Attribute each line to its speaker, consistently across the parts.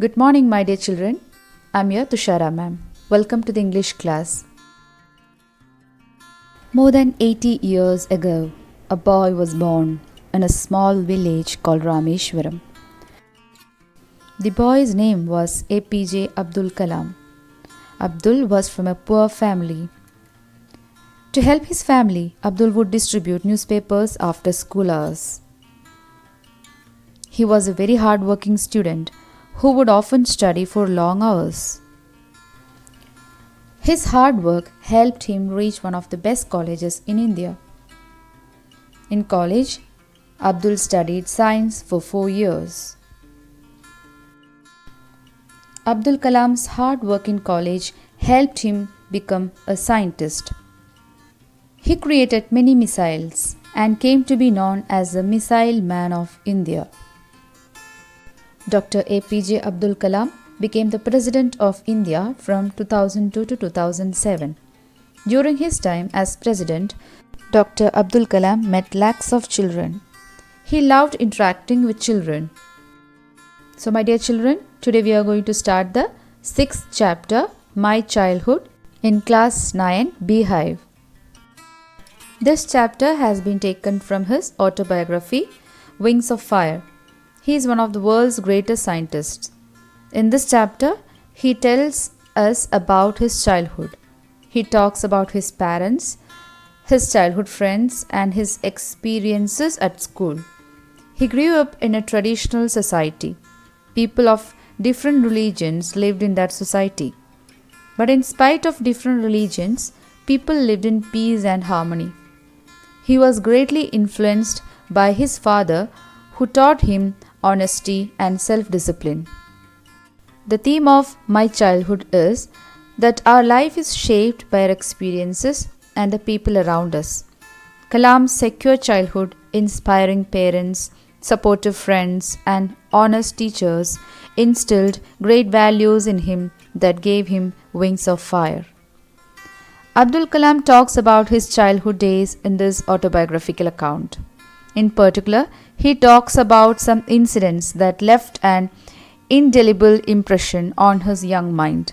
Speaker 1: Good morning, my dear children. I'm your Tushara ma'am. Welcome to the English class. More than 80 years ago, a boy was born in a small village called Rameshwaram. The boy's name was APJ Abdul Kalam. Abdul was from a poor family. To help his family, Abdul would distribute newspapers after school hours. He was a very hard-working student who would often study for long hours. His hard work helped him reach one of the best colleges in India. In college, Abdul studied science for 4 years. Abdul Kalam's hard work in college helped him become a scientist. He created many missiles and came to be known as the Missile Man of India. Dr. APJ Abdul Kalam became the President of India from 2002 to 2007. During his time as President, Dr. Abdul Kalam met lakhs of children. He loved interacting with children. So, my dear children, today we are going to start the 6th chapter, My Childhood, in class 9, Beehive. This chapter has been taken from his autobiography, Wings of Fire. He is one of the world's greatest scientists. In this chapter, he tells us about his childhood. He talks about his parents, his childhood friends, and his experiences at school. He grew up in a traditional society. People of different religions lived in that society. But in spite of different religions, people lived in peace and harmony. He was greatly influenced by his father, who taught him honesty and self-discipline. The theme of My Childhood is that our life is shaped by our experiences and the people around us. Kalam's secure childhood, inspiring parents, supportive friends, and honest teachers instilled great values in him that gave him wings of fire. Abdul Kalam talks about his childhood days in this autobiographical account. In particular, he talks about some incidents that left an indelible impression on his young mind.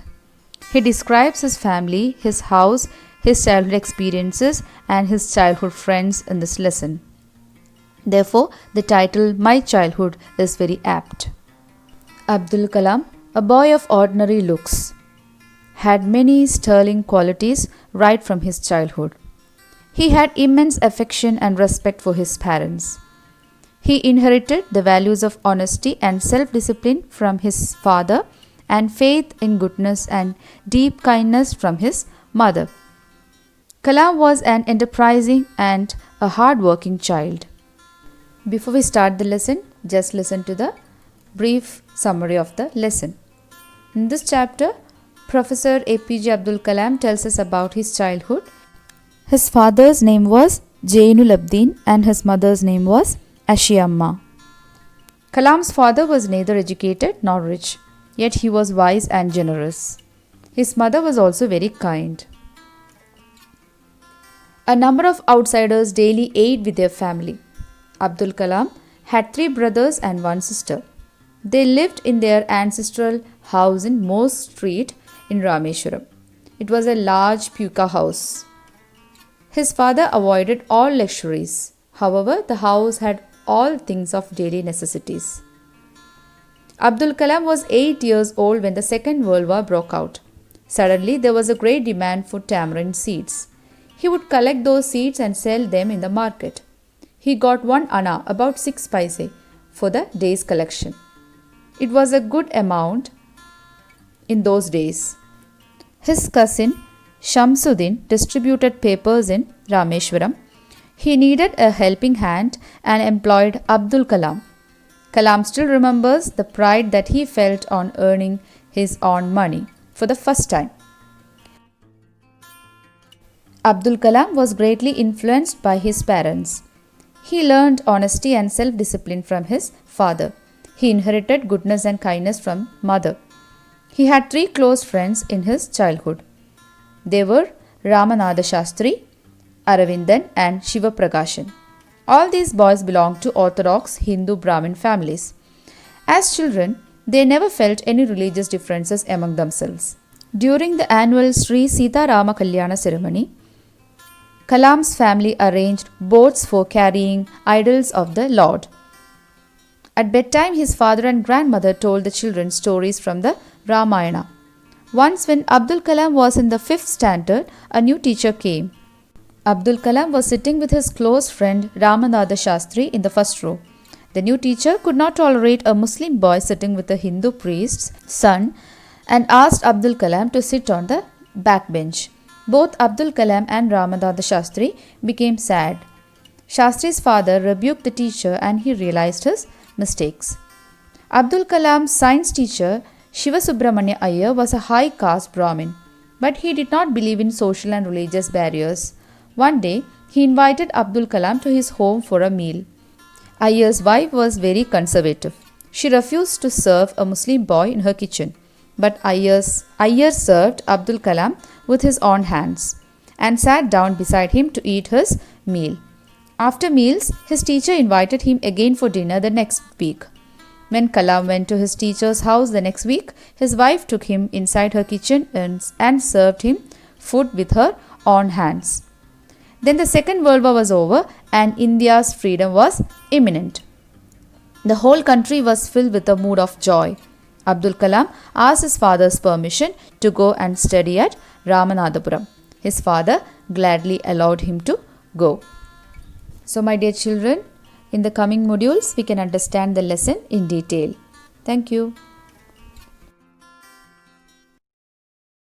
Speaker 1: He describes his family, his house, his childhood experiences, and his childhood friends in this lesson. Therefore, the title My Childhood is very apt. Abdul Kalam, a boy of ordinary looks, had many sterling qualities right from his childhood. He had immense affection and respect for his parents. He inherited the values of honesty and self-discipline from his father and faith in goodness and deep kindness from his mother. Kalam was an enterprising and a hard-working child. Before we start the lesson, just listen to the brief summary of the lesson. In this chapter, Professor APJ Abdul Kalam tells us about his childhood. His father's name was Jainul Abdin and his mother's name was Ashiyamma. Kalam's father was neither educated nor rich, yet he was wise and generous. His mother was also very kind. A number of outsiders daily ate with their family. Abdul Kalam had 3 brothers and 1 sister. They lived in their ancestral house in Mose Street in Rameshwaram. It was a large pucca house. His father avoided all luxuries. However, the house had all things of daily necessities. Abdul Kalam was 8 years old when the Second World War broke out. Suddenly, there was a great demand for tamarind seeds. He would collect those seeds and sell them in the market. He got 1 anna, about 6 paise, for the day's collection. It was a good amount in those days. His cousin Shamsuddin distributed papers in Rameshwaram. He needed a helping hand and employed Abdul Kalam. Kalam still remembers the pride that he felt on earning his own money for the first time. Abdul Kalam was greatly influenced by his parents. He learned honesty and self-discipline from his father. He inherited goodness and kindness from mother. He had 3 close friends in his childhood. They were Ramanatha Shastri, Aravindan and Shiva Prakashan. All these boys belonged to orthodox Hindu Brahmin families. As children, They never felt any religious differences among themselves. During the annual Sri Sita Rama Kalyana ceremony, Kalam's family arranged boats for carrying idols of the Lord. At bedtime, his father and grandmother told the children stories from the Ramayana. Once, when Abdul Kalam was in the 5th standard, a new teacher came. Abdul Kalam was sitting with his close friend Ramananda Shastri in the first row. The new teacher could not tolerate a Muslim boy sitting with a Hindu priest's son and asked Abdul Kalam to sit on the back bench. Both Abdul Kalam and Ramananda Shastri became sad. Shastri's father rebuked the teacher and he realized his mistakes. Abdul Kalam's science teacher Shiva Subramanya Iyer was a high caste Brahmin, but he did not believe in social and religious barriers. One day, he invited Abdul Kalam to his home for a meal. Iyer's wife was very conservative. She refused to serve a Muslim boy in her kitchen, but Iyer served Abdul Kalam with his own hands and sat down beside him to eat his meal. After meals, his teacher invited him again for dinner the next week. When Kalam went to his teacher's house the next week, his wife took him inside her kitchen and served him food with her own hands. Then the Second World War was over and India's freedom was imminent. The whole country was filled with a mood of joy. Abdul Kalam asked his father's permission to go and study at Ramanathapuram. His father gladly allowed him to go. So, my dear children, in the coming modules, we can understand the lesson in detail. Thank you.